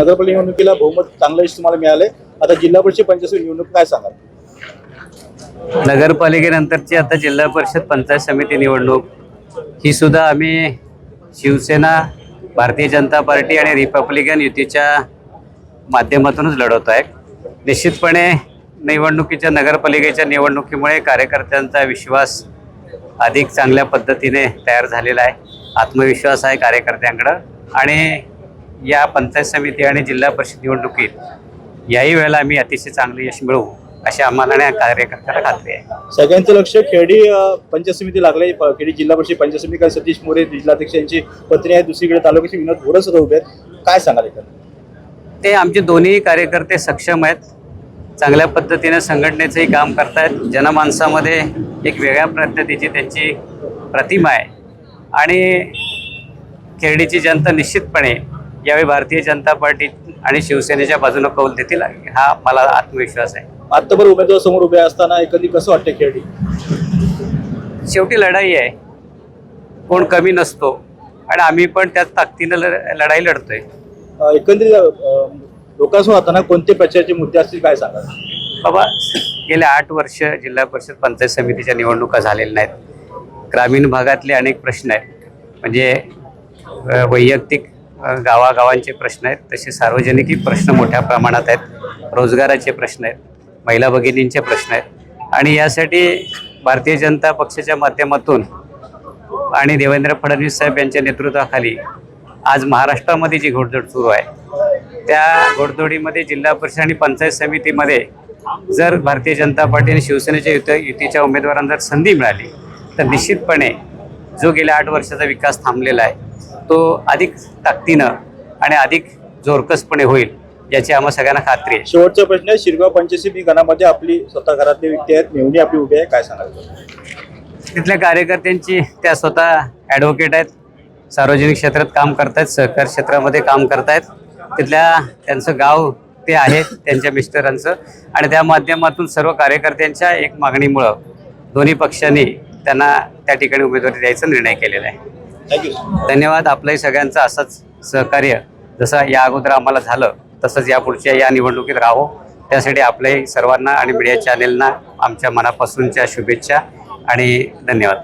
नगरपालिका निवडणुकीला बहुमत चांगलं यश तुम्हाला मिळालंय. आता जिल्हा परिषद पंचायत निवडणूक काय सांगाल? नगरपालिकेनंतरची आता जिल्हा परिषद पंचायत समिती निवडणूक ही सुद्धा आम्ही शिवसेना, भारतीय जनता पार्टी आणि रिपब्लिकन युतीच्या माध्यमातूनच लढवत आहे. निश्चितपणे निवडणुकीच्या नगरपालिकेच्या निवडणुकीमुळे कार्यकर्त्यांचा विश्वास अधिक चांगल्या पद्धतीने तयार झालेला आहे. आत्मविश्वास आहे कार्यकर्त्यांकडं आणि या पंचायत समिती आणि जिल्हा परिषद निवडणुकीत याही वेळेला आम्ही अतिशय चांगले यश मिळवू अशी आम्हाला आणि कार्यकर्त्यांना खात्री आहे. सगळ्यांचं लक्ष खेडी पंचायत समिती लागले. खेडी जिल्हा परिषद पंचायत समिती सतीश मोरे जिल्हाध्यक्ष यांची पत्नी आहे, दुसरीकडे तालुक्याचे विनोद घोडे सुद्धा उभे आहेत. काय सांगाल? ते आमचे दोन्ही कार्यकर्ते सक्षम आहेत, चांगल्या पद्धतीने संघटनेचंही काम करतायत. जनमानसामध्ये एक वेगळ्या पद्धतीची त्यांची प्रतिमा आहे आणि खेर्डीची जनता निश्चितपणे यावेळी भारतीय जनता पार्टी आणि शिवसेनेच्या बाजूने कौल देतील हा मला आत्मविश्वास आहे. आत्ताभर उमेदवार समोर उभे असताना कधी कसं वाटतं खेर्डी? शेवटी लढाई आहे, कोण कमी नसतो आणि आम्ही पण त्याच ताकदीनं लढाई लढतोय. एकंदरीत लोकांसमोर आता कोणते प्रचाराचे मुद्दे असतील काय सांगाल? बाबा, गेले 8 वर्ष जिल्हा परिषद पंचायत समितीच्या निवडणुका झालेल्या नाहीत. ग्रामीण भागातले अनेक प्रश्न आहेत, म्हणजे वैयक्तिक गावागावांचे प्रश्न आहेत, तसे सार्वजनिकही प्रश्न मोठ्या प्रमाणात आहेत. रोजगाराचे प्रश्न आहेत, महिला भगिनींचे प्रश्न आहेत आणि यासाठी भारतीय जनता पक्षाच्या माध्यमातून आणि देवेंद्र फडणवीस साहेब यांच्या नेतृत्वाखाली आज महाराष्ट्रामध्ये जी घोडदौड सुरू आहे त्या घोडदौडीमध्ये जिल्हा परिषद आणि पंचायत समितीमध्ये जर भारतीय जनता पार्टी आणि शिवसेनेच्या युतीच्या उमेदवारांना जर संधी मिळाली तर निश्चितपणे जो गेल्या 8 वर्षाचा विकास थांबलेला आहे तो अधिक ताकदीनं आणि अधिक जोरकसपणे होईल याची आम्हा सगळ्यांना खात्री आहे. शेवटचा प्रश्न आहे, शिरगाव पंचायत समिती गणामध्ये आपली स्वतः घरातले व्यक्ती आहेत, मेहुणी आपली उभी आहे, काय सांगाल? तिथल्या कार्यकर्त्यांची त्या स्वतः ॲडव्होकेट आहेत, सार्वजनिक क्षेत्रात काम करतायत, सहकार क्षेत्रामध्ये काम करतायत. त्यांचं गाव ते आहे त्यांच्या मिस्टरांचं आणि त्या माध्यमातून सर्व कार्यकर्त्यांच्या एक मागणीमुळं दोन्ही पक्षांनी त्यांना त्या ठिकाणी उमेदवारी द्यायचा निर्णय केलेला आहे. थँक्यू. धन्यवाद. आपलंही सगळ्यांचं असंच सहकार्य जसं या अगोदर आम्हाला झालं तसंच यापुढच्या या निवडणुकीत राहो, त्यासाठी आपल्याही सर्वांना आणि मीडिया चॅनेलना आमच्या मनापासूनच्या शुभेच्छा आणि धन्यवाद.